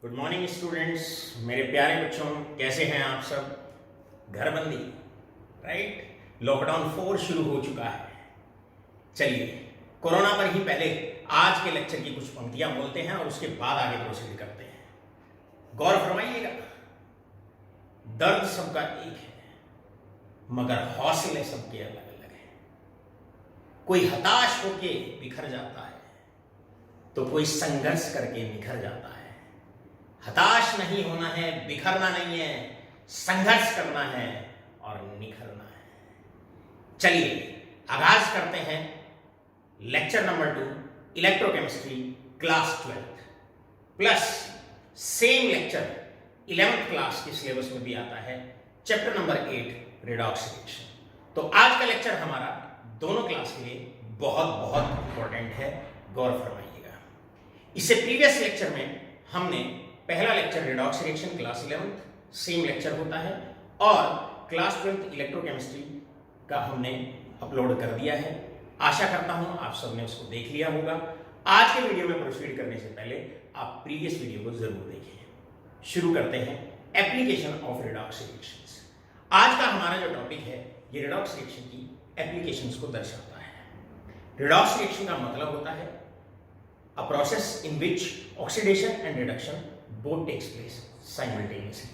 Good morning students, मेरे प्यारे बच्चों, कैसे हैं आप सब। घरबंदी राइट, लॉकडाउन 4 शुरू हो चुका है। चलिए कोरोना पर ही पहले आज के लेक्चर की कुछ पंक्तियां बोलते हैं और उसके बाद आगे प्रोसीड करते हैं। गौर फरमाइएगा। दर्द सबका एक है मगर हौसले सबके अलग अलग हैं। कोई हताश होके बिखर जाता है तो कोई संघर्ष करके निखर जाता है। हताश नहीं होना है, बिखरना नहीं है, संघर्ष करना है और निखरना है। चलिए आगाज करते हैं lecture number 2 electrochemistry class 12 plus same lecture 11th class के सिलेबस में भी आता है, चैप्टर नंबर 8 रिडॉक्स रिएक्शन। तो आज का लेक्चर हमारा दोनों क्लास के लिए बहुत बहुत इंपॉर्टेंट है, गौर फरमाइएगा। इससे प्रीवियस लेक्चर में हमने पहला lecture redox reaction class 11th same lecture होता है और क्लास 12th इलेक्ट्रोकेमिस्ट्री का हमने अपलोड कर दिया है। आशा करता हूं आप सबने उसको देख लिया होगा। आज के वीडियो में प्रोसीड करने से पहले आप प्रीवियस वीडियो को जरूर देखें। शुरू करते हैं एप्लीकेशन ऑफ रिडॉक्स रिएक्शंस। आज का हमारा जो टॉपिक है ये रिडॉक्स रिएक्शन की एप्लीकेशंस को दर्शाता है। रिडॉक्स रिएक्शन का मतलब होता है a process in which oxidation and reduction both takes place simultaneously।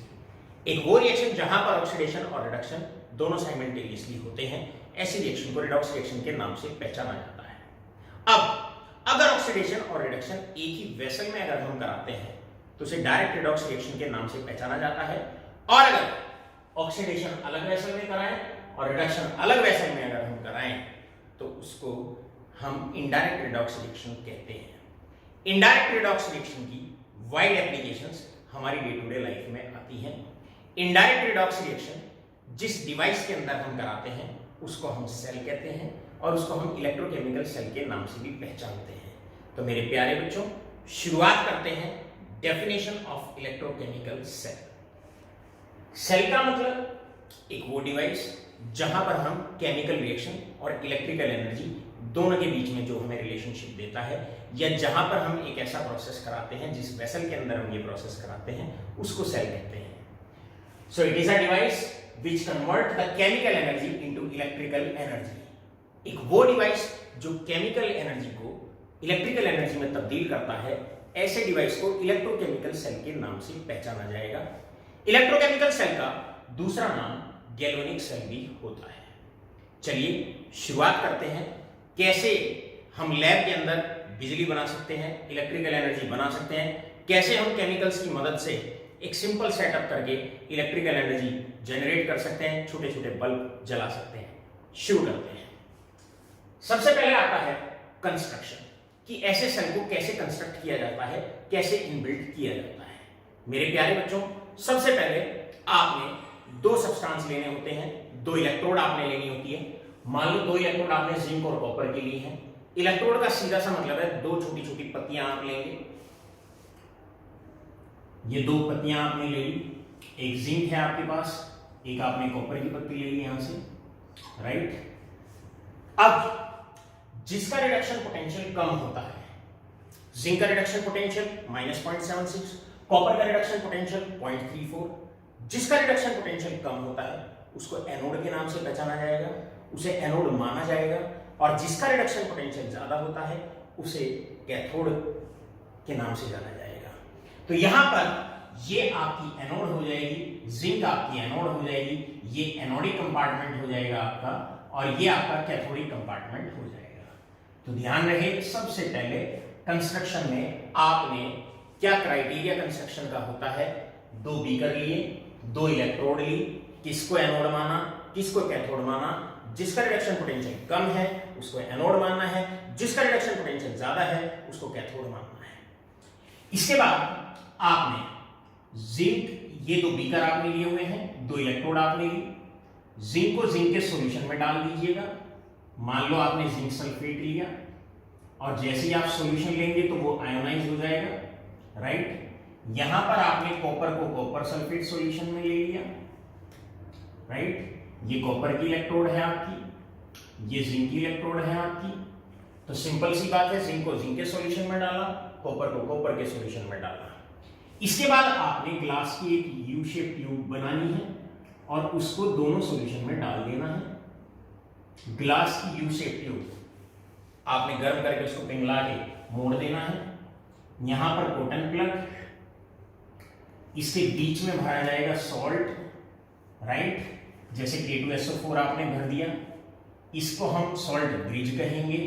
एक वो रिएक्शन जहां पर ऑक्सीडेशन और रिडक्शन दोनों साइमल्टेनियसली होते हैं, ऐसी रिएक्शन को रिडॉक्स रिएक्शन के नाम से पहचाना जाता है। अब अगर ऑक्सीडेशन और रिडक्शन एक ही वेसल में अगर हम कराते हैं तो उसे डायरेक्ट रिडॉक्स रिएक्शन के नाम से पहचाना जाता है, और अगर ऑक्सीडेशन अलग वेसल में कराएं और रिडक्शन अलग वेसल में अगर हम कराएं तो उसको हम इनडायरेक्ट रिडॉक्स रिएक्शन कहते हैं। इनडायरेक्ट रिडॉक्स रिएक्शन की वाइड एप्लीकेशंस हमारी डे टू डे लाइफ में आती हैं। इनडायरेक्ट रिडॉक्स रिएक्शन जिस डिवाइस के अंदर हम कराते हैं उसको हम सेल कहते हैं और उसको हम इलेक्ट्रोकेमिकल सेल के नाम से भी पहचानते हैं। तो मेरे प्यारे बच्चों, शुरुआत करते हैं definition of electrochemical cell. Cell का मतलब एक वो डिवाइस जहां पर हम केमिकल रिएक्शन और इलेक्ट्रिकल एनर्जी दोनों के बीच में जो हमें रिलेशनशिप देता है, या जहां पर हम एक ऐसा प्रोसेस कराते हैं जिस वेसल के अंदर हम ये प्रोसेस कराते हैं उसको सेल कहते हैं। So it is a device which convert the chemical energy into electrical energy. एक वो डिवाइस जो केमिकल एनर्जी को इलेक्ट्रिकल एनर्जी में तब्दील करता है, ऐसे डिवाइस को इलेक्ट्रोकेमिकल सेल के नाम से पहचाना जाएगा। इलेक्ट्रोकेमिकल सेल का दूसरा नाम गैल्वेनिक सेल भी होता है। चलिए शुरुआत करते हैं कैसे हम लैब के अंदर बिजली बना सकते हैं, इलेक्ट्रिकल एनर्जी बना सकते हैं, कैसे हम केमिकल्स की मदद से एक सिंपल सेटअप करके इलेक्ट्रिकल एनर्जी जनरेट कर सकते हैं, छोटे छोटे बल्ब जला सकते हैं। शुरू करते हैं। सबसे पहले आता है कंस्ट्रक्शन, कि ऐसे सेल को कैसे कंस्ट्रक्ट किया जाता है, कैसे इनबिल्ट किया जाता है। मेरे प्यारे बच्चों, सबसे पहले आपने दो सब्सटेंस लेने होते हैं, दो इलेक्ट्रोड आपने लेनी होती है। मान लो दो इलेक्ट्रोड आपने जिंक और कॉपर के लिए हैं। इलेक्ट्रोड का सीधा सा मतलब है दो छोटी छोटी पत्तियां आप लेंगे। ये दो पत्तियां आपने ले ली, एक जिंक है आपके पास, एक आपने कॉपर की पत्ती ले ली यहां से, राइट। अब जिसका रिडक्शन पोटेंशियल कम होता है, जिंक का रिडक्शन पोटेंशियल -0.76, कॉपर का रिडक्शन पोटेंशियल 0.34, जिसका रिडक्शन पोटेंशियल कम होता है उसको एनोड के नाम से पहचाना जाएगा, उसे एनोड माना जाएगा, और जिसका रिडक्शन पोटेंशियल ज्यादा होता है उसे कैथोड के नाम से जाना जाएगा। तो यहां पर ये आपकी एनोड हो जाएगी, जिंक आपकी एनोड हो जाएगी, ये एनोडिक कंपार्टमेंट हो जाएगा आपका, और ये आपका कैथोडिक कंपार्टमेंट हो जाएगा। तो ध्यान रहे, सबसे पहले कंस्ट्रक्शन में आपने क्या क्राइटेरिया कंस्ट्रक्शन का होता है, दो बीकर लिए, दो इलेक्ट्रोड ली, किसको एनोड माना, किसको कैथोड माना। जिसका रिडक्शन पोटेंशियल कम है उसको एनोड मानना है, जिसका रिडक्शन पोटेंशियल ज्यादा है उसको कैथोड मानना है। इसके बाद आपने जिंक, ये दो बीकर आपने लिए हुए हैं, दो इलेक्ट्रोड आपने ली, जिंक को जिंक के सॉल्यूशन में डाल दीजिएगा। मान लो आपने जिंक सल्फेट लिया और जैसे ही आप सॉल्यूशन लेंगे तो वो आयोनाइज हो जाएगा, राइट। यहां पर आपने कॉपर को कॉपर सल्फेट सॉल्यूशन में ले लिया, राइट। ये कॉपर की इलेक्ट्रोड है आपकी, ये जिंक की इलेक्ट्रोड है आपकी। तो सिंपल सी बात है, जिंक को जिंक के सॉल्यूशन में डाला, कॉपर को कॉपर के सॉल्यूशन में डाला। इसके बाद आपने ग्लास की एक यू शेप ट्यूब बनानी है और उसको दोनों सॉल्यूशन में डाल देना है। ग्लास की यू शेप ट्यूब आपने गर्म करके उसको पिघला के मोड़ देना है। यहां पर कॉटन प्लग, इसके बीच में भरा जाएगा सॉल्ट, राइट, जैसे K2SO4 आपने भर दिया। इसको हम सॉल्ट ब्रिज कहेंगे,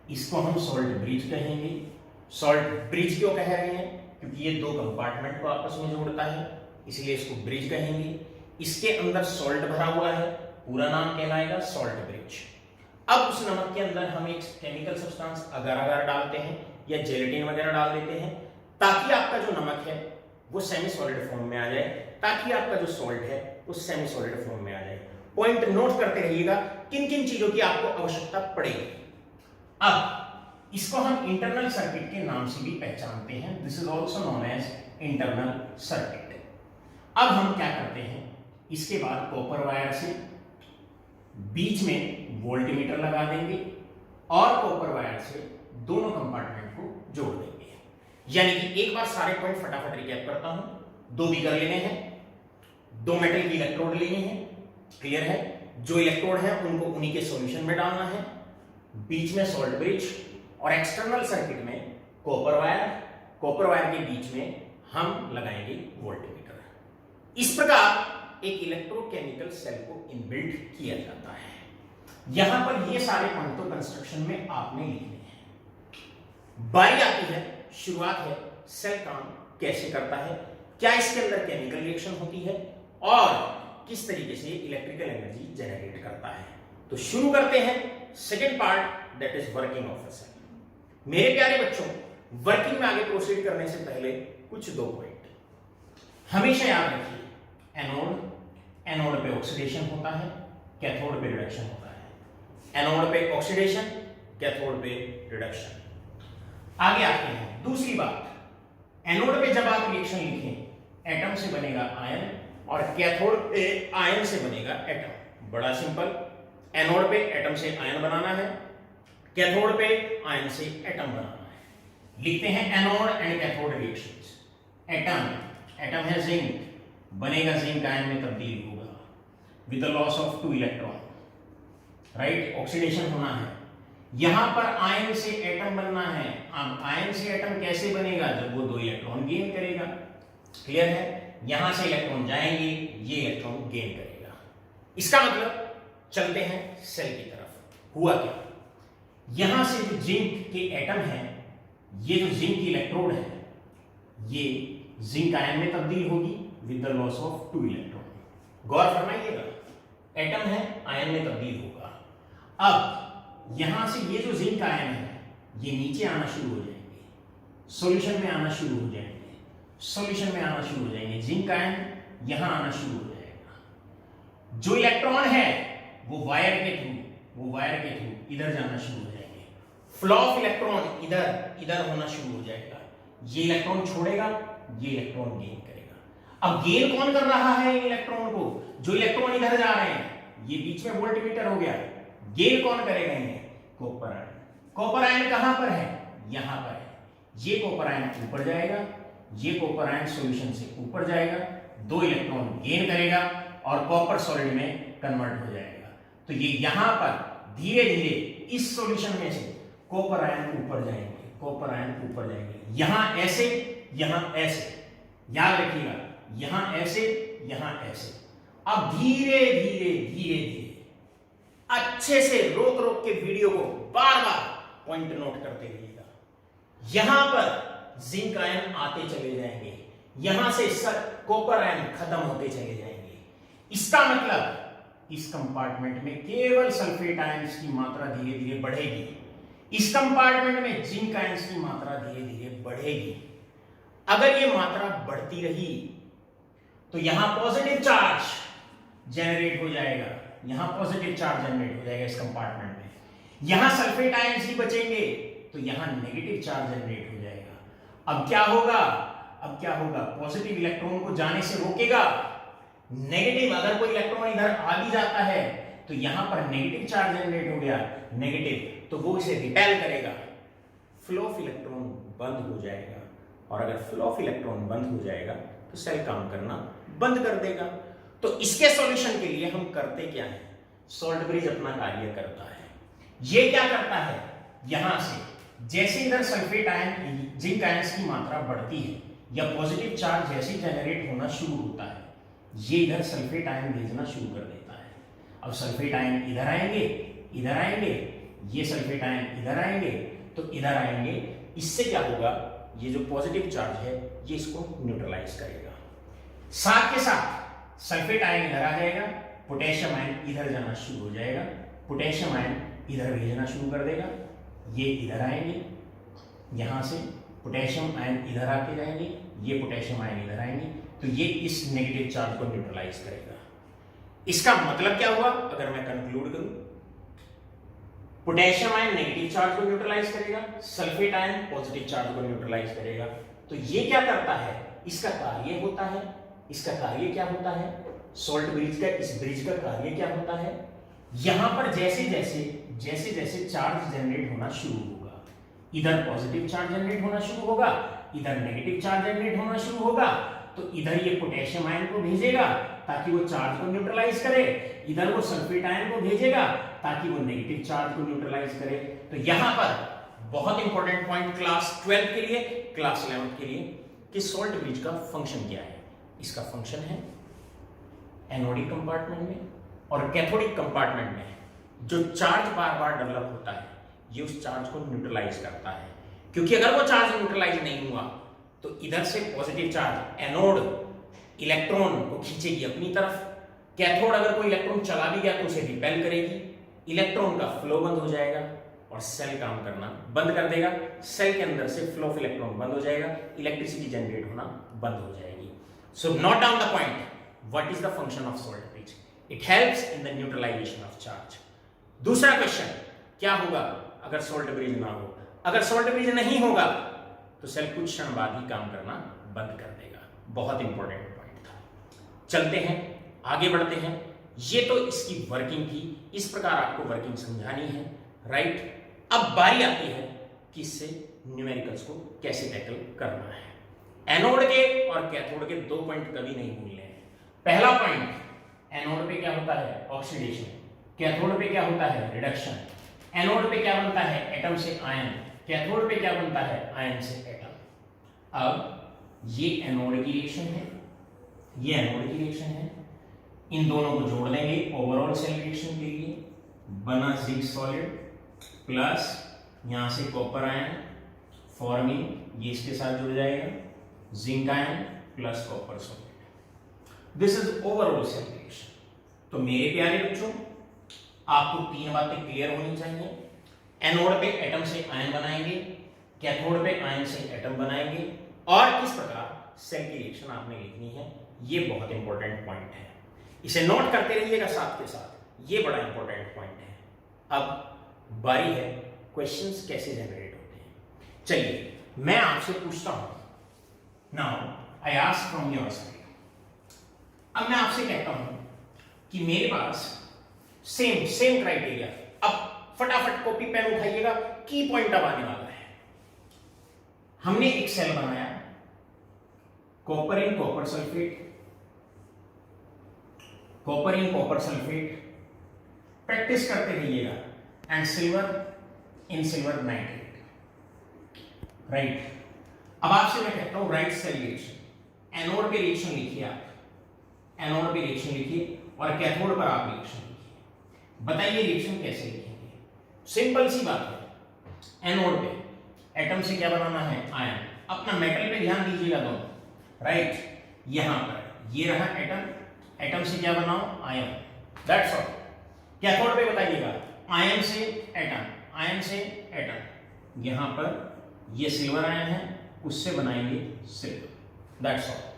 इसको हम सॉल्ट ब्रिज कहेंगे। सॉल्ट ब्रिज क्यों कह रहे हैं? क्योंकि ये दो कंपार्टमेंट को आपस में जोड़ता है, इसलिए इसको ब्रिज कहेंगे। इसके अंदर सॉल्ट भरा हुआ है, पूरा नाम कहलाएगा सॉल्ट ब्रिज। अब उस नमक के अंदर हम एक केमिकल सब्सटेंस अगर अगर डालते हैं या जेलेटिन वगैरह डाल देते हैं, ताकि आपका जो नमक है वो सेमी सॉलिड फॉर्म में आ जाए, ताकि आपका जो सॉल्ट है वो सेमी सॉलिड फॉर्म में आ जाए। पॉइंट नोट करते रहिएगा किन किन चीजों की आपको आवश्यकता पड़ेगी। अब इसको हम इंटरनल सर्किट के नाम से भी पहचानते हैं, this is also known as internal circuit. अब हम क्या करते हैं, इसके बाद कॉपर वायर से बीच में वोल्टमीटर लगा देंगे और कॉपर वायर से दोनों कंपार्टमेंट को जोड़ देंगे। यानी कि एक बार सारे पॉइंट फटाफट रिकैप करता हूं। दो बीकर लेने हैं, दो मेटल की इलेक्ट्रोड लेनी है, क्लियर है। जो इलेक्ट्रोड है उनको उन्हीं के सॉल्यूशन में डालना है, बीच में सॉल्ट ब्रिज और एक्सटर्नल सर्किट में कॉपर वायर के बीच में हम लगाएंगे वोल्टमीटर। इस प्रकार एक इलेक्ट्रोकेमिकल सेल को इनबिल्ट किया जाता है। यहां पर ये सारे पॉइंट तो कंस्ट्रक्शन में आपने लिखने हैं। बारी आती है, शुरुआत है, सेल काम कैसे करता है, क्या इसके अंदर केमिकल रिएक्शन होती है और किस तरीके से इलेक्ट्रिकल एनर्जी जनरेट करता है। तो शुरू करते हैं second part, that is working of a cell. मेरे प्यारे बच्चों, वर्किंग में आगे प्रोसीड करने से पहले कुछ दो पॉइंट हमेशा याद रखिए। एनोड पे ऑक्सीडेशन होता है, कैथोड पे रिडक्शन होता है। एनोड पे ऑक्सीडेशन, कैथोड पे रिडक्शन। आगे आते हैं दूसरी बात, एनोड पे जब आप रिएक्शन लिखें, एटम से बनेगा आयन और कैथोड पे आयन से बनेगा एटम। बड़ा सिंपल, एनोड पे एटम से आयन बनाना है, कैथोड पे आयन से एटम बनाना है। लिखते हैं anode and cathode reactions. Atom है जिंक, बनेगा जिंक आयन में तब्दील होगा with the loss of 2 electron, right. Oxidation होना है, यहां पर आयन से एटम बनना है। अब आयन से एटम कैसे बनेगा? जब वो 2 इलेक्ट्रॉन गेन करेगा, क्लियर है। यहां से इलेक्ट्रॉन जाएंगे, ये इलेक्ट्रॉन गेन करेगा। इसका मतलब चलते हैं सेल की तरफ। हुआ क्या, यहां से जो जिंक के एटम है, ये जो जिंक की इलेक्ट्रोड है, ये जिंक आयन में तब्दील होगी with the loss of 2 electron. गौर फरमाइएगा, एटम है, आयन में तब्दील होगा। अब यहां से ये जो जिंक आयन है, ये नीचे आना शुरू हो जाएंगे, सॉल्यूशन में आना शुरू हो जाएंगे, सॉल्यूशन में आना शुरू हो जाएंगे। जिंक आयन यहां आना शुरू हो जाएगा। जो इलेक्ट्रॉन है वो वायर के थ्रू इधर जाना शुरू हो जाएंगे। फ्लो ऑफ इलेक्ट्रॉन इधर होना शुरू हो जाएगा। ये इलेक्ट्रॉन छोड़ेगा, ये इलेक्ट्रॉन गेन करेगा। अब गेन कौन कर रहा है इलेक्ट्रॉन को? जो इलेक्ट्रॉन इधर जा रहे हैं, ये बीच में वोल्टमीटर हो गया। गेन कौन करेगा इन्हें? Copper ion. कॉपर आयन कहां पर है? यहां पर है। ये कॉपर आयन ऊपर जाएगा, ये कॉपर आयन सॉल्यूशन से ऊपर जाएगा, 2 इलेक्ट्रॉन गेन करेगा और कॉपर सॉलिड में कन्वर्ट हो जाएगा। तो ये यहां पर धीरे धीरे इस सॉल्यूशन में से कॉपर आयन ऊपर जाएंगे, कॉपर आयन ऊपर जाएंगे। यहां ऐसे, यहां ऐसे, याद रखिएगा, यहां ऐसे, यहां ऐसे। अब धीरे धीरे धीरे धीरे अच्छे से रोक रोक के वीडियो को बार बार पॉइंट नोट करते रहिएगा। यहां पर जिंक आयन आते चले जाएंगे, यहां से कॉपर आयन खत्म होते चले जाएंगे। इसका मतलब इस कंपार्टमेंट में केवल सल्फेट आयंस की मात्रा धीरे धीरे बढ़ेगी, इस कंपार्टमेंट में जिंक आयंस की मात्रा धीरे धीरे बढ़ेगी। अगर ये मात्रा बढ़ती रही तो यहां पॉजिटिव चार्ज जनरेट हो जाएगा, यहां पॉजिटिव चार्ज जनरेट हो जाएगा इस कंपार्टमेंट में। यहां सल्फेट आयंस ही बचेंगे तो यहां नेगेटिव चार्ज जनरेट हो जाएगा। अब क्या होगा? अब क्या होगा? पॉजिटिव इलेक्ट्रॉन को जाने से रोकेगा, नेगेटिव, अगर कोई इलेक्ट्रॉन इधर आ भी जाता है तो यहां पर नेगेटिव चार्ज जनरेट हो गया, नेगेटिव, तो वो इसे रिपेल करेगा, फ्लो ऑफ इलेक्ट्रॉन बंद हो जाएगा और अगर फ्लो ऑफ इलेक्ट्रॉन बंद हो जाएगा तो सेल काम करना बंद कर देगा। तो इसके सॉल्यूशन के लिए हम करते क्या है, सॉल्ट ब्रिज अपना कार्य करता है। ये क्या करता है, यहां से जैसे इधर सल्फेट आयन जिंक आयंस की मात्रा बढ़ती है या पॉजिटिव चार्ज जैसे जनरेट होना शुरू होता है, ये इधर सल्फेट आयन भेजना शुरू कर देता है। अब सल्फेट आयन इधर आएंगे, इधर आएंगे, ये सल्फेट आयन इधर आएंगे, तो इधर आएंगे। इससे क्या होगा, ये जो पॉजिटिव चार्ज है ये इसको न्यूट्रलाइज करेगा। साथ के साथ सल्फेट आयन इधर आ जाएगा, पोटेशियम आयन इधर जाना शुरू हो जाएगा, पोटेशियम आयन इधर भेजना शुरू कर देगा, ये इधर आएंगे, यहां से पोटेशियम आयन इधर आके जाएंगे, ये पोटेशियम आयन इधर आएंगे, तो ये इस नेगेटिव चार्ज को न्यूट्रलाइज करेगा। इसका मतलब क्या हुआ, अगर मैं कंक्लूड करूं, पोटेशियम आयन नेगेटिव चार्ज को न्यूट्रलाइज करेगा, सल्फेट आयन पॉजिटिव चार्ज को न्यूट्रलाइज करेगा। तो ये क्या करता है, इसका कार्य होता है, इसका कार्य क्या होता है, सॉल्ट ब्रिज का, इस ब्रिज का कार्य क्या होता है, यहां पर जैसे जैसे चार्ज जनरेट होना शुरू होगा, इधर पॉजिटिव चार्ज जनरेट होना शुरू होगा, इधर नेगेटिव चार्ज जनरेट होना शुरू होगा, तो इधर ये पोटेशियम आयन को भेजेगा ताकि वो चार्ज को न्यूट्रलाइज करे, इधर वो सल्फेट आयन को भेजेगा ताकि वो नेगेटिव चार्ज को न्यूट्रलाइज करे। तो यहां पर बहुत इंपॉर्टेंट पॉइंट क्लास 12 के लिए, क्लास 11 के लिए, कि सॉल्ट ब्रिज का फंक्शन क्या है। इसका फंक्शन है एनोडिक कंपार्टमेंट में और कैथोडिक कंपार्टमेंट में जो चार्ज बार बार डेवलप होता है, ये उस चार्ज को न्यूट्रलाइज करता है। क्योंकि अगर वो चार्ज न्यूट्रलाइज नहीं हुआ तो इधर से पॉजिटिव चार्ज एनोड इलेक्ट्रॉन को खींचेगी अपनी तरफ, कैथोड अगर कोई इलेक्ट्रॉन चला भी गया तो उसे रिपेल करेगी, इलेक्ट्रॉन का फ्लो बंद हो जाएगा और सेल काम करना बंद कर देगा। सेल के अंदर से फ्लो ऑफ इलेक्ट्रॉन बंद हो जाएगा, इलेक्ट्रिसिटी जनरेट होना बंद हो जाएगी। So note down the point, what is the function of salt bridge, it helps in the neutralisation of charge. दूसरा क्वेश्चन, क्या होगा अगर सॉल्ट ब्रिज ना हो, अगर सॉल्ट ब्रिज नहीं होगा तो सेल कुछ क्षण बाद ही काम करना बंद कर देगा। बहुत इंपॉर्टेंट पॉइंट था। चलते हैं, आगे बढ़ते हैं। ये तो इसकी वर्किंग थी, इस प्रकार आपको वर्किंग समझानी है, राइट। अब बारी आती है कि इससे न्यूमेरिकल्स को कैसे टैकल करना है। एनोड के और कैथोड के दो पॉइंट कभी नहीं भूलने हैं। पहला पॉइंट, एनोड पे क्या होता है, ऑक्सीडेशन, कैथोड पे क्या होता है, रिडक्शन। एनोड पे क्या बनता है, एटम से आयन, कैथोड पे क्या बनता है, आयन से एटम। अब ये एनोड की रिएक्शन है, ये एनोड की रिएक्शन है, इन दोनों को जोड़ देंगे ओवरऑल सेल रिएक्शन के लिए, बना जिंक सॉलिड प्लस यहां से कॉपर आयन फॉर्मिंग, ये इसके साथ जुड़ जाएगा, zinc ion plus copper solid, this is overall cell reaction. तो मेरे प्यारे बच्चों, आपको तीन बातें क्लियर होनी चाहिए। एनोड पे एटम से आयन बनाएंगे, कैथोड पे आयन से एटम बनाएंगे, और किस प्रकार सेल की रिएक्शन आपने लिखनी है, ये बहुत इंपॉर्टेंट पॉइंट है। इसे नोट करते रहिएगा साथ के साथ, ये बड़ा इंपॉर्टेंट पॉइंट है। अब बारी है क्वेश्चंस कैसे जनरेट होते हैं। चलिए मैं आपसे पूछता हूं, now I ask from your side. अब मैं आपसे कहता हूं कि मेरे पास सेम क्राइटेरिया, अब फटाफट कॉपी पेन उठाइएगा, की पॉइंट अब आने वाला है। हमने एक सेल बनाया, copper in copper sulphate, copper in copper sulphate, practice करते रहिएगा, and silver in silver nitrate, right. अब आपसे मैं कहता हूं राइट सेल रिएक्शन, एनोड पे रिएक्शन लिखिए, आप एनोड पे रिएक्शन लिखिए और कैथोड पर आप रिएक्शन लिखिए। बताइए रिएक्शन कैसे लिखेंगे। सिंपल सी बात है, एनोड पे एटम से क्या बनाना है, आयन। अपना मेटल पे ध्यान दीजिएगा दोनों, राइट। यहां पर ये रहा एटम, एटम से क्या बनाओ, आयन, दैट्स ऑल। कैथोड पे बताइएगा, आयन से एटम, आयन से एटम, यहां पर ये सिल्वर आयन है, उससे बनाएंगे सिल्वर, दैट्स ऑल।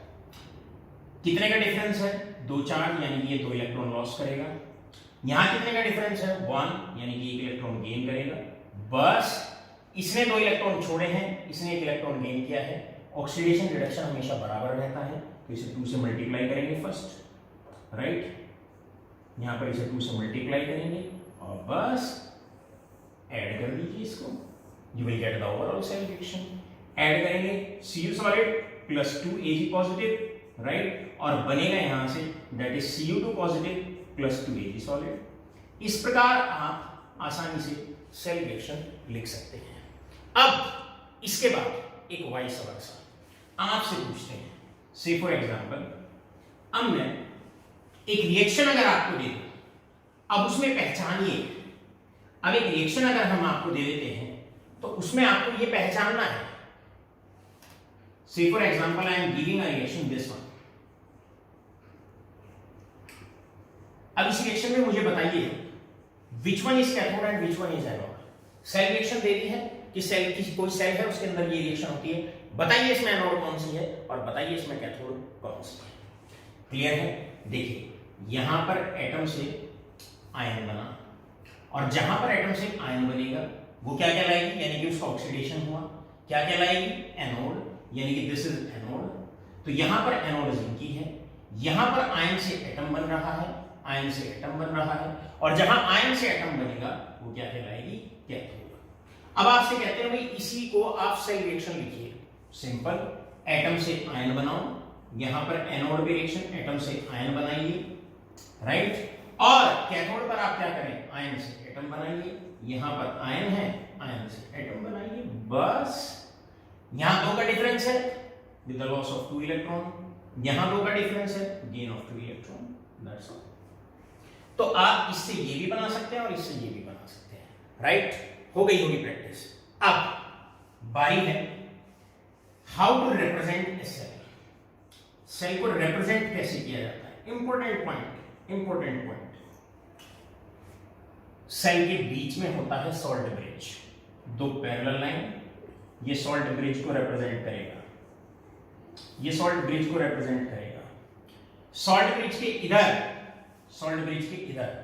कितने का डिफरेंस है, दो चार्ज, यानी कि ये दो इलेक्ट्रॉन लॉस करेगा। यहां कितने का डिफरेंस है, 1, यानी कि एक इलेक्ट्रॉन गेन करेगा। बस इसने दो इलेक्ट्रॉन छोड़े हैं, इसने एक इलेक्ट्रॉन गेन किया है। ऑक्सीडेशन रिडक्शन हमेशा बराबर रहता है, तो इसे 2 से मल्टीप्लाई करेंगे फर्स्ट, राइट। यहां पर इसे 2 से मल्टीप्लाई करेंगे और बस ऐड कर दीजिए इसको, you will get the overall cell reaction. Add करेंगे Cu solid plus 2Ag positive, right, और बनेगा यहां से that is Cu2 positive plus 2Ag solid. इस प्रकार आप आसानी से सेल रिएक्शन लिख सकते हैं। अब इसके बाद एक वाइस वर्सा आपसे पूछते हैं, से फॉर एग्जांपल अब मैं एक रिएक्शन अगर आपको दे दूं, अब उसमें पहचानिए। अब एक रिएक्शन अगर हम आपको दे देते हैं तो उसमें आपको ये पहचानना है। Say for example I am giving a reaction this one. अब इस रिएक्शन में मुझे बताइए which one is cathode and which one is anode. Cell reaction दे दी है कि सेल की कोई सेल है उसके अंदर ये रिएक्शन होती है, बताइए इसमें एनोड कौन सी है और बताइए इसमें कैथोड कौन सी है। क्लियर है? देखिए यहां पर एटम से आयन बना और जहां पर एटम से आयन बनेगा वो क्या कहलाएगी, यानी कि उसका ऑक्सीडेशन हुआ, क्या कहलाएगी, एनोड, यानी कि दिस इज एनोड। तो यहां पर एनोड जिंक की है, यहां पर आयन से एटम बन रहा है, आयन से एटम बन रहा है, और जहां आयन से एटम बनेगा वो क्या कहलाएगी, कैथोड। अब आपसे कहते हैं भाई इसी को आप सेल रिएक्शन लिखिए। सिंपल, एटम से आयन बनाओ, यहां पर एनोड पे रिएक्शन, एटम से आयन बनाइए, राइट, और कैथोड पर आप क्या करें, आयन से एटम बनाइए, यहां पर आयन है, आयन से एटम बनाइए, बस। यहां 2 का डिफरेंस है with the loss of 2 electron, यहां 2 का डिफरेंस है, gain of 2 electron, that's all. तो आप इससे ये भी बना सकते हैं और इससे ये भी बना सकते हैं, राइट। हो गई होगी प्रैक्टिस। अब बारी है how to represent a cell. Cell को रिप्रेजेंट कैसे किया जाता है, important point, important point. Cell के बीच में होता है सॉल्ट ब्रिज, 2 पैरेलल लाइन, ये सॉल्ट ब्रिज को रिप्रेजेंट करेगा, ये सॉल्ट ब्रिज को रिप्रेजेंट करेगा। सॉल्ट ब्रिज के इधर, सॉल्ट ब्रिज के इधर,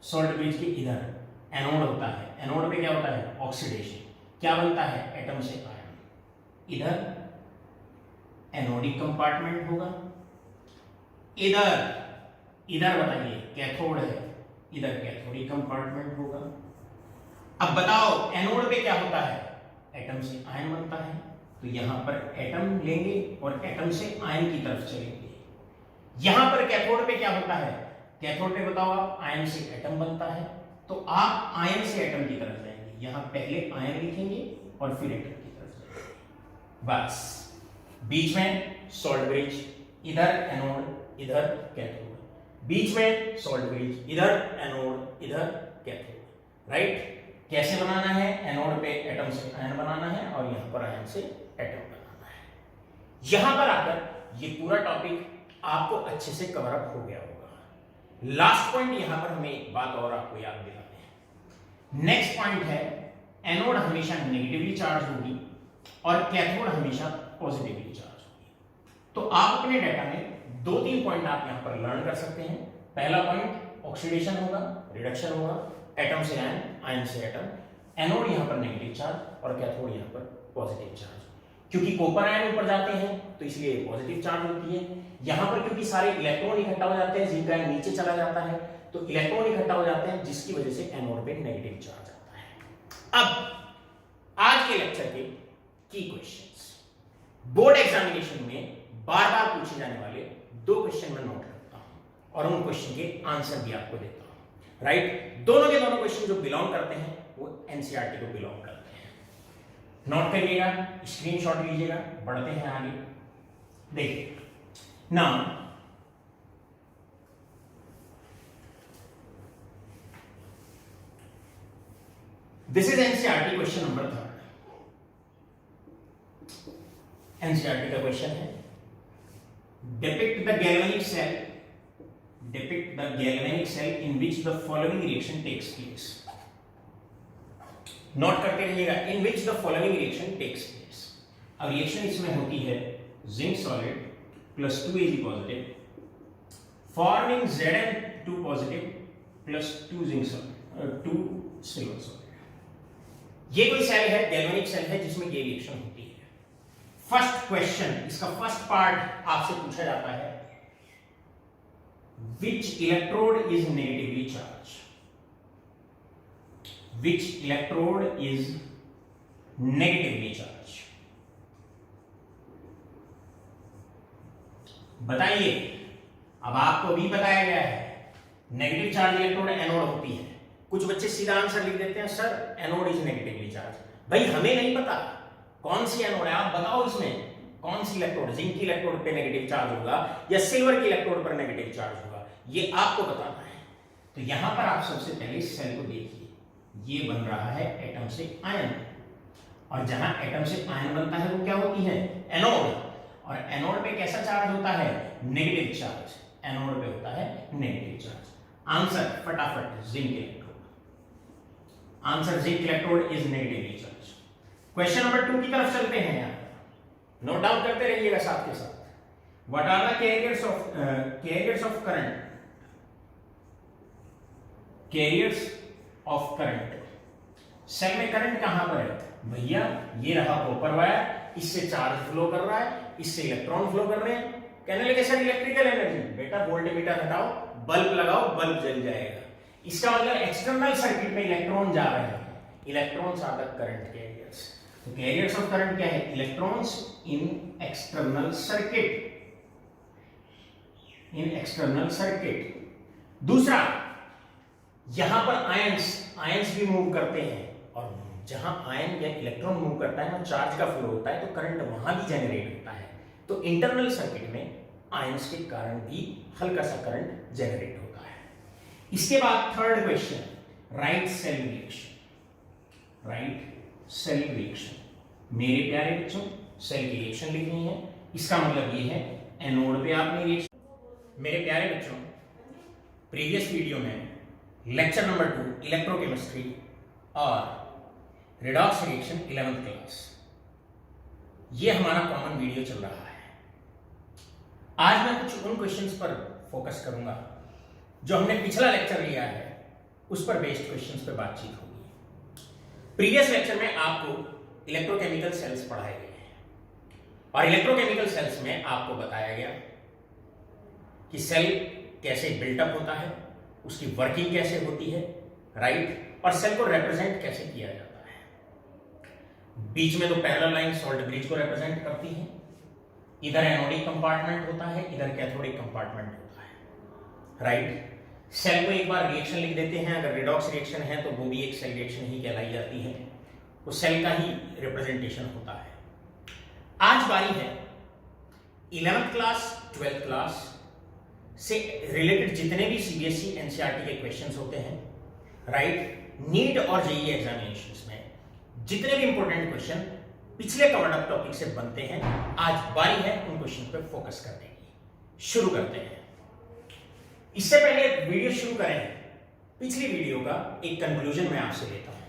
सॉल्ट ब्रिज के इधर एनोड होता है, एनोड पे क्या होता है, ऑक्सीडेशन, क्या बनता है, एटम से आयन। इधर एनोडिक कंपार्टमेंट होगा, इधर इधर बताइए कैथोड है, इधर कैथोडिक कंपार्टमेंट होगा। अब बताओ एनोड पे क्या होता है, एटम से आयन बनता है, तो यहां पर एटम लेंगे और एटम से आयन की तरफ चलेंगे। यहां पर कैथोड पे क्या होता है, कैथोड पे बताओ आप, आयन से एटम बनता है, तो आप आयन से एटम की तरफ जाएंगे, यहां पहले आयन लिखेंगे और फिर एटम की तरफ जाएंगे, बस। बीच में सॉल्ट ब्रिज, इधर एनोड, इधर कैथोड, बीच में सॉल्ट ब्रिज, इधर एनोड, इधर कैथोड, राइट। कैसे बनाना है, एनोड पे एटम से आयन बनाना है और यहां पर आयन से एटम बनाना है। यहां पर आकर ये पूरा टॉपिक आपको अच्छे से कवर अप हो गया होगा। लास्ट पॉइंट यहां पर हमें एक बात और आपको याद दिलाते हैं। नेक्स्ट पॉइंट है एनोड हमेशा नेगेटिवली चार्ज होगी और कैथोड हमेशा पॉजिटिवली चार्ज होगी। तो आप अपने डाटा में 2-3 पॉइंट आप यहां पर लर्न कर सकते हैं। पहला पॉइंट ऑक्सीडेशन होगा, रिडक्शन होगा, एटम से आयन, आयन से एटम, एनोड यहां पर नेगेटिव चार्ज और कैथोड यहां पर पॉजिटिव चार्ज। क्योंकि कॉपर आयन ऊपर जाते हैं तो इसलिए पॉजिटिव चार्ज होती है। यहां पर क्योंकि सारे इलेक्ट्रॉन इकट्ठा हो जाते हैं, जिंक आयन नीचे चला जाता है तो इलेक्ट्रॉन इकट्ठा हो जाते हैं, जिसकी वजह से एनोड पे नेगेटिव चार्ज आता है। अब आज के लेक्चर के की क्वेश्चंस, बोर्ड एग्जामिनेशन में बार बार पूछे जाने वाले 2 क्वेश्चन मैं नोट करता हूं और उन क्वेश्चन के आंसर भी आपको देता हूं, राइट। दोनों के दोनों क्वेश्चन जो बिलोंग करते हैं वो एनसीईआरटी को बिलोंग करते हैं। नोट करिएगा, स्क्रीनशॉट लीजिएगा, बढ़ते हैं आगे। देखिए now this is NCERT question number 3। NCERT का क्वेश्चन है depict the galvanic cell in which the following reaction takes place। Note करते रहिएगा, in which the following reaction takes place। अब रिएक्शन इसमें होती है zinc solid plus 2Ag positive forming Zn2 positive plus 2 zinc solid 2 silver solid. ये कोई cell है, galvanic cell है जिसमें ये रिएक्शन होती है। फर्स्ट क्वेश्चन, इसका फर्स्ट पार्ट आपसे पूछा जाता है which electrode is negatively charge, which electrode is negatively charge. बताइए, अब आपको भी बताया गया है नेगेटिव चार्ज इलेक्ट्रोड एनोड होती है। कुछ बच्चे सीधा आंसर लिख देते हैं sir anode is negatively charge. भाई हमें नहीं पता कौन सी एनोड है, आप बताओ इसमें कौन सी इलेक्ट्रोड, जिंक की इलेक्ट्रोड पे नेगेटिव चार्ज होगा या सिल्वर की इलेक्ट्रोड पर नेगेटिव चार्ज होगा, ये आपको बताना है। तो यहां पर आप सबसे पहले सेल को देखिए, ये बन रहा है एटम से आयन, और जहां एटम से आयन बनता है वो क्या होती है, एनोड। और एनोड पे कैसा चार्ज होता है, नेगेटिव चार्ज। एनोड पे होता है नेगेटिव चार्ज। आंसर फटाफट zinc electrode. Answer zinc electrode is negatively charge. Question number 2 की तरफ चलते हैं। यहां नोट डाउन करते रहिएगा साथ के साथ। What are the carriers of current? Carriers of current. Cell में करंट कहां पर है भैया, ये रहा कॉपर वायर, इससे चार्ज फ्लो कर रहा है, इससे इलेक्ट्रॉन फ्लो कर रहे हैं। कहने लगे सर इलेक्ट्रिकल एनर्जी, बेटा वोल्टमीटर हटाओ, बल्ब लगाओ, बल्ब जल जाएगा। इसका मतलब एक्सटर्नल सर्किट में इलेक्ट्रॉन जा रहे हैं, electrons are the current carriers. तो कैरियर्स ऑफ करंट क्या है, electrons in external circuit, in external circuit. दूसरा, यहां पर आयंस भी मूव करते हैं, और जहां आयन या इलेक्ट्रॉन मूव करता है ना, चार्ज का फ्लो होता है, तो करंट वहां भी जनरेट होता है। तो इंटरनल सर्किट में आयंस के कारण भी हल्का सा करंट जनरेट होता है। इसके बाद third question, write cell reaction. Write cell reaction. मेरे प्यारे बच्चों, सेल की रिएक्शन लिखनी है, इसका मतलब ये है एनोड पे आपने रिएक्शन। मेरे प्यारे बच्चों, प्रीवियस वीडियो में लेक्चर नंबर 2 इलेक्ट्रोकेमिस्ट्री और रिडॉक्स रिएक्शन 11th क्लास, ये हमारा कॉमन वीडियो चल रहा है। आज मैं कुछ उन क्वेश्चंस पर फोकस करूंगा जो हमने पिछला लेक्चर लिया है, उस पर बेस्ड क्वेश्चंस पे बातचीत होगी। प्रीवियस लेक्चर में आपको इलेक्ट्रोकेमिकल सेल्स पढ़ाए गए हैं, और इलेक्ट्रोकेमिकल सेल्स में आपको बताया गया कि सेल कैसे बिल्टअप होता है, उसकी वर्किंग कैसे होती है, राइट, और सेल को रिप्रेजेंट कैसे किया जाता है। बीच में तो पैरेलल लाइन सॉल्ट ब्रिज को रिप्रेजेंट करती है, इधर एनोडिक कंपार्टमेंट होता है, इधर कैथोडिक कंपार्टमेंट होता है, राइट। सेल को एक बार रिएक्शन लिख देते हैं, अगर रिडॉक्स रिएक्शन है तो वो भी एक सेल रिएक्शन ही कहलाई जाती है, वो सेल का ही रिप्रेजेंटेशन होता है। आज बारी है 11th क्लास 12th क्लास से रिलेटेड जितने भी सीबीएसई एनसीईआरटी के क्वेश्चंस होते हैं, राइट, नीट और जेईई एग्जामिनेशंस में जितने भी इंपॉर्टेंट क्वेश्चन पिछले कवर्ड अप टॉपिक से बनते हैं, आज बारी है उन क्वेश्चन पे फोकस करने की। शुरू करते हैं। इससे पहले वीडियो शुरू करें, पिछली वीडियो का एक कंक्लूजन मैं आपसे लेता हूं।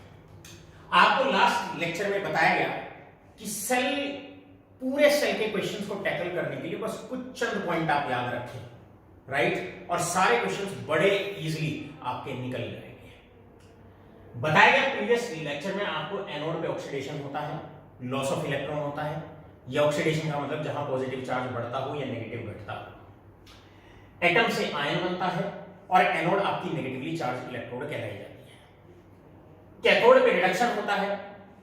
आपको लास्ट लेक्चर में बताया गया कि सेल, पूरे सेल के क्वेश्चंस को टैकल करने के लिए बस कुछ चंद पॉइंट आप याद रखें, राइट, और सारे क्वेश्चंस बड़े इजीली आपके निकल जाएंगे। बताया गया प्रीवियस लेक्चर में आपको एनोड पे ऑक्सीडेशन होता है, लॉस ऑफ इलेक्ट्रॉन होता है, या ऑक्सीडेशन का मतलब जहां पॉजिटिव चार्ज बढ़ता हो या नेगेटिव घटता हो। एटम से आयन बनता है, और एनोड आपकी नेगेटिवली चार्ज इलेक्ट्रोड कहलाई जाती है। कैथोड पे रिडक्शन होता है,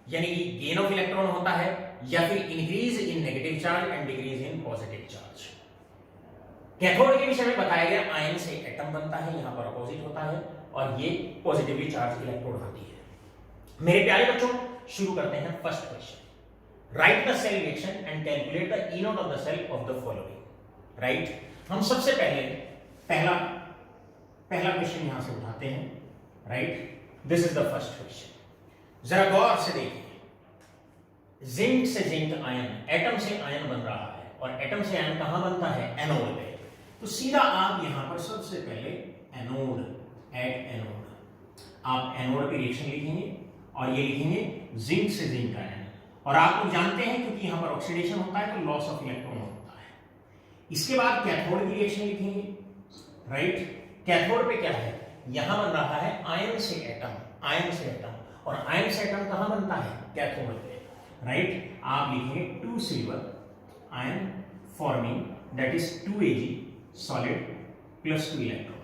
यानी कि गेन ऑफ इलेक्ट्रॉन होता है, या फिर increase in negative charge and decrease in positive charge. Cathode के विषय में बताया गया आयन से एटम बनता है, यहां पर अपोजिट होता है, और ये पॉजिटिवली चार्ज इलेक्ट्रोड होती है। मेरे प्यारे बच्चों, शुरू करते हैं first question. Write the cell reaction and calculate the E not of the cell of the following. Right, हम सबसे पहले पहला क्वेश्चन यहां से उठाते हैं, right, this is the first question. जरा गौर से देखिए, जिंक से जिंक आयन, एटम से आयन बन रहा है, और एटम से आयन कहां बनता है, एनोड पे। तो सीधा आप यहां पर सबसे पहले एनोड, एट एनोड, आप एनोड पे रिएक्शन लिखेंगे, और ये लिखेंगे जिंक से जिंक आयन। और आप लोग जानते हैं क्योंकि यहां पर ऑक्सीडेशन होता है तो लॉस ऑफ इलेक्ट्रॉन होता है। इसके बाद कैथोड की रिएक्शन लिखेंगे, राइट। कैथोड पे क्या है, यहां बन रहा है आयन से एटम, आयन से एटम, और आयन से एटम कहां बनता है, कैथोड पे, राइट। आप लिखेंगे 2 silver ion forming that is 2 Ag solid plus 2 electron.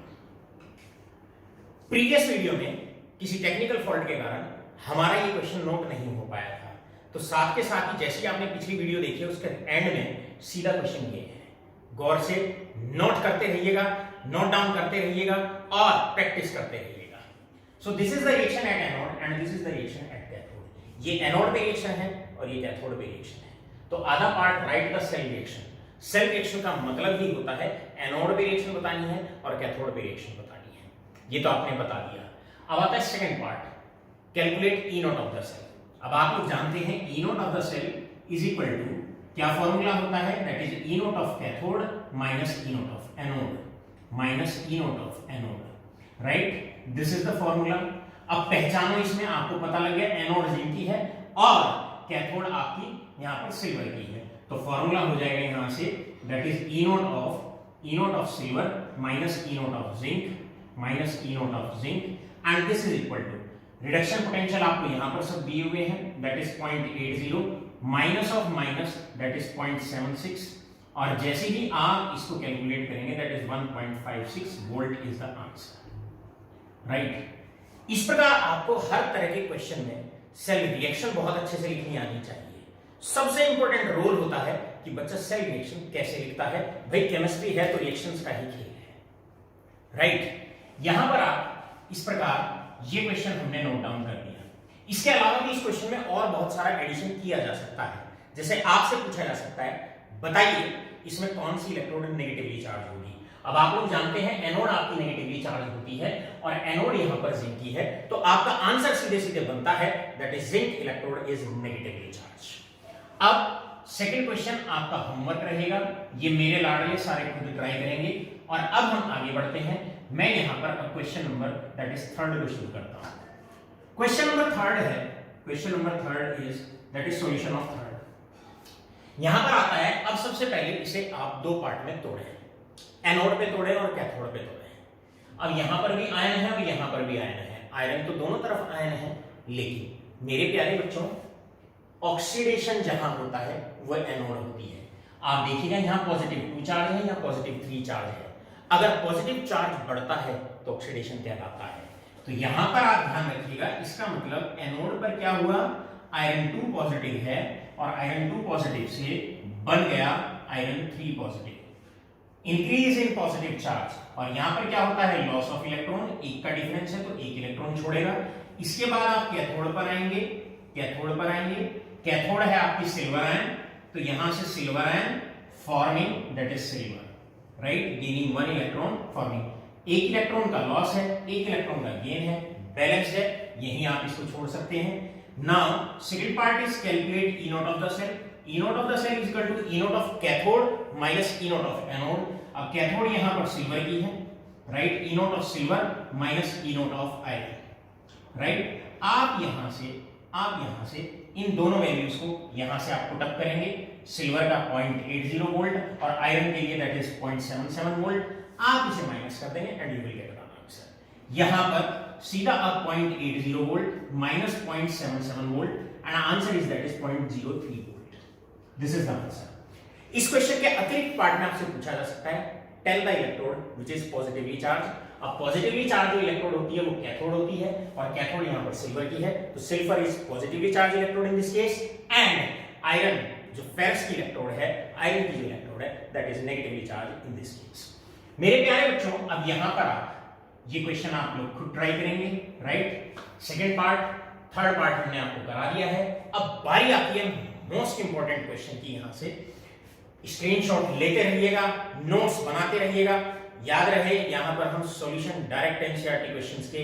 Previous video में किसी टेक्निकल फॉल्ट के कारण हमारा ये क्वेश्चन नोट नहीं हो पाया था, तो साथ के साथ ही जैसे आपने पिछली वीडियो देखी है उसके एंड में सीधा क्वेश्चन ये है, गौर से नोट करते रहिएगा, नोट डाउन करते रहिएगा और प्रैक्टिस करते रहिएगा। So this is the reaction at anode and this is the reaction at cathode. ये एनोड पे रिएक्शन है और ये कैथोड पे रिएक्शन है। तो आधा part write the cell reaction. Cell reaction का मतलब ही होता है एनोड पे रिएक्शन बतानी है और कैथोड पे रिएक्शन बतानी है। ये तो आपने बता दिया। अब आता है second part, calculate E not of the cell. अब आप लोग जानते हैं E not of the cell is equal to, क्या फॉर्मूला होता है, that is E not of cathode minus E not of anode minus E not of anode, right? This is the formula. अब पहचानो, इसमें आपको पता लग गया एनोड जिंक की है और कैथोड आपकी यहां पर सिल्वर की है। तो फॉर्मूला हो जाएगा यहां से, that is E not of silver minus E not of zinc and this is equal to reduction potential आपको यहां पर सब दिए हुए हैं, that is 0.80 minus of minus that is 0.76 और जैसे ही आप इसको कैलकुलेट करेंगे that is 1.56 volt is the answer, right? इस प्रकार आपको हर तरह के क्वेश्चन में सेल रिएक्शन बहुत अच्छे से लिखनी आनी चाहिए। सबसे इंपॉर्टेंट रोल होता है कि बच्चा सेल रिएक्शन कैसे लिखता है। भाई केमिस्ट्री है तो रिएक्शंस का ही खेल है, राइट? यहां पर आप इस प्रकार ये क्वेश्चन हमने नोट डाउन कर दिया। इसके अलावा भी इस क्वेश्चन में और बहुत सारा एडिशन किया जा सकता है। जैसे आपसे पूछा जा सकता है, बताइए इसमें कौन सी इलेक्ट्रोड नेगेटिवली चार्ज होगी। अब आप लोग जानते हैं एनोड आपकी नेगेटिवली चार्ज होती है और एनोड यहां पर जिंक की है, तो आपका आंसर सीधे सीधे बनता है that is zinc electrode is negatively charge. अब सेकंड क्वेश्चन आपका होमवर्क रहेगा, ये मेरे लाडले सारे खुद ट्राई करेंगे और अब हम आगे बढ़ते हैं। मैं यहां पर अब question number that is third को शुरू करता हूं। क्वेश्चन नंबर थर्ड है, question number third is that is solution of third. यहां पर आता है, अब सबसे पहले इसे आप दो पार्ट में तोड़ें, एनोड पे तोड़ें और कैथोड पे तोड़ें। अब यहां पर भी आयन है और यहां पर भी आयन है। आयरन तो दोनों तरफ आयन है, लेकिन मेरे प्यारे बच्चों ऑक्सीडेशन जहां होता है वह एनोड होती है। आप देखिएगा यहां पॉजिटिव 2 चार्ज है या पॉजिटिव 3 चार्ज है। अगर पॉजिटिव चार्ज बढ़ता है तो ऑक्सीडेशन कहलाता है। तो यहां पर आप ध्यान रखिएगा, इसका मतलब एनोड पर क्या हुआ, आयरन 2 पॉजिटिव है और आयरन 2 पॉजिटिव से बन गया iron 3 positive, increase in positive charge. और यहां पर क्या होता है, लॉस ऑफ इलेक्ट्रॉन, एक का डिफरेंस है तो एक इलेक्ट्रॉन छोड़ेगा। इसके बाद आप कैथोड पर आएंगे, कैथोड पर आएंगे, कैथोड है आपकी सिल्वर आयन, तो यहां से silver ion forming that is silver, right, gaining 1 electron forming. एक इलेक्ट्रॉन का लॉस है, एक इलेक्ट्रॉन का गेन है, बैलेंस है, यहीं आप इसको छोड़ सकते हैं। Now second part is calculate E not of the cell. E not of the cell is equal to E not of cathode minus E not of anode. अब कैथोड यहां पर सिल्वर की है, right, E not of silver minus E not of iron, right. आप यहां से इन दोनों values को यहां से आप पुट अप करेंगे। सिल्वर का 0.80 वोल्ट और आयरन के लिए दैट इज 0.77 वोल्ट। आप इसे माइनस कर देंगे and you will get the answer. यहां पर सीधा आप 0.80 volt minus 0.77 volt and answer is that is 0.03 volt. This is the answer. इस क्वेश्चन के अतिरिक्त पार्ट में आपसे पूछा जा सकता है, tell the electrode which is positively charge. अब पॉजिटिवली चार्ज जो इलेक्ट्रोड होती है वो कैथोड होती है और कैथोड यहां पर सिल्वर की है, तो silver is positively charge electrode in this case and iron जो फेरस की इलेक्ट्रोड है, आयरन की जो इलेक्ट्रोड है that is negatively charge in this case. मेरे प्यारे बच्चों, अब यहां पर आप ये क्वेश्चन आप लोग खुद ट्राई करेंगे, right. Second part, third part हमने आपको करा दिया है। अब बारी आती है मोस्ट इंपॉर्टेंट क्वेश्चन की। यहां से स्क्रीनशॉट लेते रहिएगा, नोट्स बनाते रहिएगा। याद रहे यहां पर हम सॉल्यूशन डायरेक्ट एनसीईआरटी क्वेश्चंस के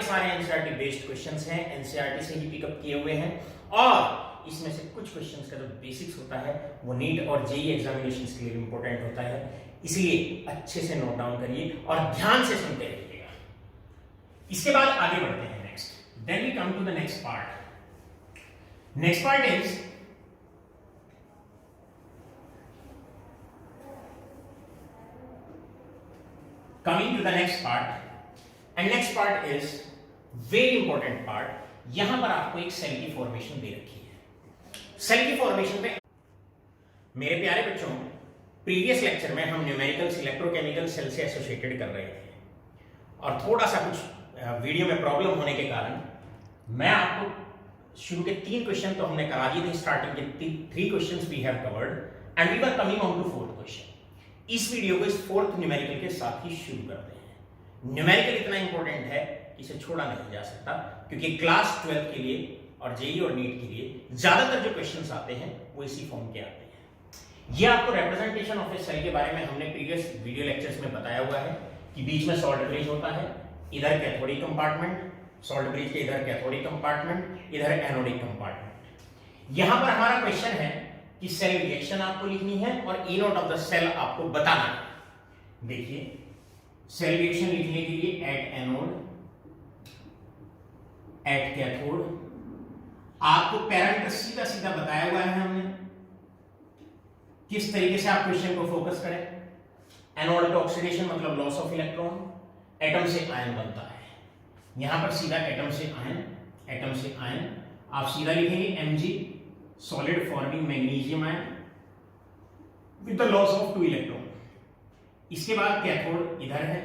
सारे एनसीईआरटी बेस्ड क्वेश्चंस हैं, एनसीईआरटी से ही पिकअप किए हुए हैं और इसमें से कुछ क्वेश्चंस का जो बेसिक्स होता है वो नीट और जेईई एग्जामिनेशंस के लिए इंपॉर्टेंट होता है। इसलिए अच्छे से नोट डाउन करिए और ध्यान से सुनते रहिएगा। इसके बाद आगे बढ़ते हैं next. Then we come to the next part. Next part is coming to the next part and next part is very important part। यहां पर आपको एक सेल की फॉर्मेशन दे रखी है। सेल की फॉर्मेशन पे मेरे प्यारे बच्चों प्रीवियस लेक्चर में हम न्यूमेरिकल्स इलेक्ट्रोकेमिकल सेल से एसोसिएटेड कर रहे थे और थोड़ा सा कुछ वीडियो में प्रॉब्लम होने के कारण मैं आपको शुरू के 3 क्वेश्चन तो हमने करा दिए थे। स्टार्टिंग के 3 questions we have covered and we were coming on to 4th question. इस वीडियो को इस फोर्थ न्यूमेरिकल के साथ ही शुरू करते हैं। न्यूमेरिकल इतना इंपॉर्टेंट है कि इसे छोड़ा नहीं जा सकता, क्योंकि क्लास 12 के लिए और जेई और नीट के लिए ज्यादातर जो क्वेश्चंस आते हैं वो इसी फॉर्म के आते हैं। ये आपको रिप्रेजेंटेशन ऑफ ए सेल के बारे में हमने प्रीवियस वीडियो लेक्चर्स में बताया हुआ है कि बीच में सॉल्ट ब्रिज होता है, इधर कैथोडिक कंपार्टमेंट, सॉल्ट ब्रिज के इधर कैथोडिक कंपार्टमेंट, इधर एनोडिक कंपार्टमेंट। यहां पर हमारा क्वेश्चन है कि सेल रिएक्शन आपको लिखनी है और ई नोट ऑफ द सेल आपको बताना है। देखिए, सेल रिएक्शन लिखने के लिए एट एनोड, एट कैथोड, आपको पैरामीटर सीधा सीधा बताया हुआ है हमने, किस तरीके से आप क्वेश्चन को फोकस करें। एनोड पे ऑक्सीडेशन मतलब लॉस ऑफ इलेक्ट्रॉन, एटम से आयन बनता है। यहां पर सीधा एटम से आयन, एटम से आयन आप सीधा लिखेंगे Mg, solid forming magnesium ion with the loss of 2 electron. इसके बाद कैथोड इधर है,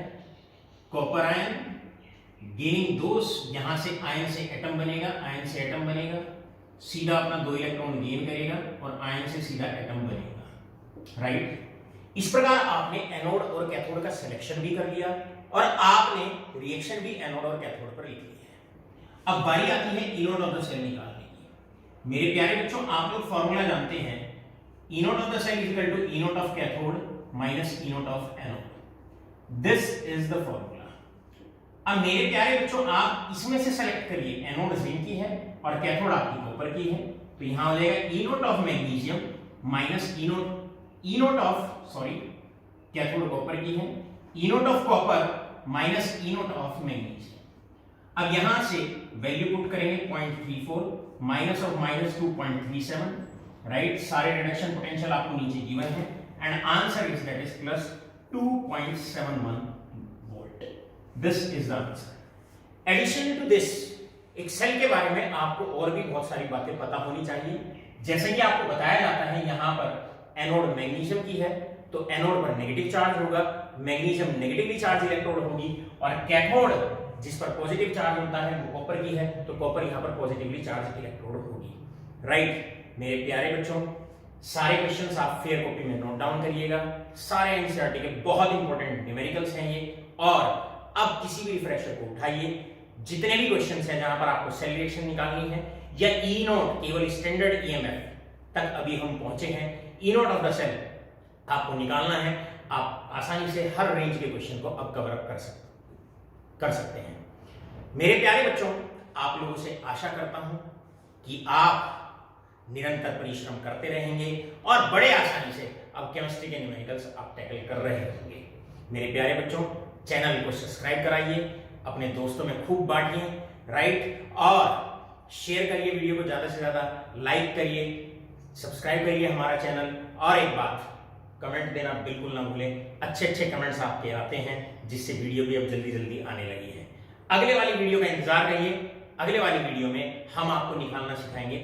कॉपर आयन गेनिंग दोष, यहां से आयन से एटम बनेगा, आयन से एटम बनेगा, सीधा अपना 2 इलेक्ट्रॉन गेन करेगा और आयन से सीधा एटम बनेगा, राइट। इस प्रकार आपने एनोड और कैथोड का सिलेक्शन भी कर लिया और आपने रिएक्शन भी एनोड और कैथोड पर लिख ली है। अब बारी आती है E note of the cell निकालने की। मेरे प्यारे बच्चों, आप लोग फॉर्मूला जानते हैं, E note of the cell is equal to E note of cathode minus E note of anode. This is the formula. अब मेरे प्यारे बच्चों, आप इसमें से सेलेक्ट करिए, एनोड जिंक की है और कैथोड आपकी कॉपर की है, तो यहां हो जाएगा E note of magnesium minus E note of cathode copper की है, E note of copper minus E note of magnesium. अब यहां से वैल्यू पुट करेंगे 0.34 माइनस ऑफ माइनस 2.37, राइट। सारे रिडक्शन पोटेंशियल आपको नीचे गिवन है and answer is that is plus 2.71 volt. This is the answer. Addition to this, एक सेल के बारे में आपको और भी बहुत सारी बातें पता होनी चाहिए। जैसे कि आपको बताया जाता है, यहां पर एनोड मैग्नीशियम की है तो एनोड पर नेगेटिव चार्ज होगा, मैग्नीशियम नेगेटिवली चार्ज इलेक्ट्रोड होगी, और कैथोड जिस पर पॉजिटिव चार्ज होता है वो कॉपर की है तो कॉपर यहां पर पॉजिटिवली चार्ज इलेक्ट्रोड होगी, राइट। मेरे प्यारे बच्चों, सारे क्वेश्चंस आप फेयर कॉपी में नोट डाउन करिएगा। सारे एनसीईआरटी के बहुत इंपॉर्टेंट न्यूमेरिकल्स हैं ये। और अब किसी भी फ्रेशर को उठाइए, जितने भी क्वेश्चंस हैं जहां पर आपको सेल रिएक्शन निकालनी है या ई नोट, केवल स्टैंडर्ड ईएमएफ तक अभी हम पहुंचे हैं, E note of the cell आपको निकालना है। आप आसानी से हर रेंज के क्वेश्चन को अब कवर अप कर सकते हैं। मेरे प्यारे बच्चों, आप लोगों से आशा करता हूं कि आप निरंतर परिश्रम करते रहेंगे और बड़े आसानी से अब केमिस्ट्री के न्यूमेरिकल्स आप टैकल कर रहे होंगे। मेरे प्यारे बच्चों, चैनल को सब्सक्राइब कराइए, अपने दोस्तों में खूब बांटिए, राइट, और शेयर करिए वीडियो को, ज्यादा से ज्यादा लाइक करिए, सब्सक्राइब करिए हमारा चैनल। और एक बात, कमेंट देना बिल्कुल ना भूलें। अच्छे अच्छे कमेंट्स आपके आते हैं जिससे वीडियो भी अब जल्दी जल्दी आने लगी है। अगले वाली वीडियो का इंतजार करिए। अगले वाली वीडियो में हम आपको निकालना सिखाएंगे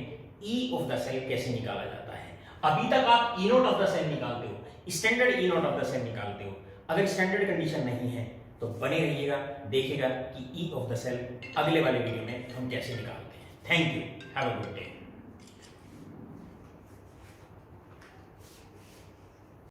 ई ऑफ द सेल कैसे निकाला जाता है। अभी तक आप E note of the cell निकालते हो, standard E note of the cell निकालते हो। अगर स्टैंडर्ड कंडीशन नहीं है तो बने रहिएगा, देखिएगा कि ई ऑफ द सेल अगले वाले वीडियो में हम कैसे निकालते हैं। Thank you, have a good day.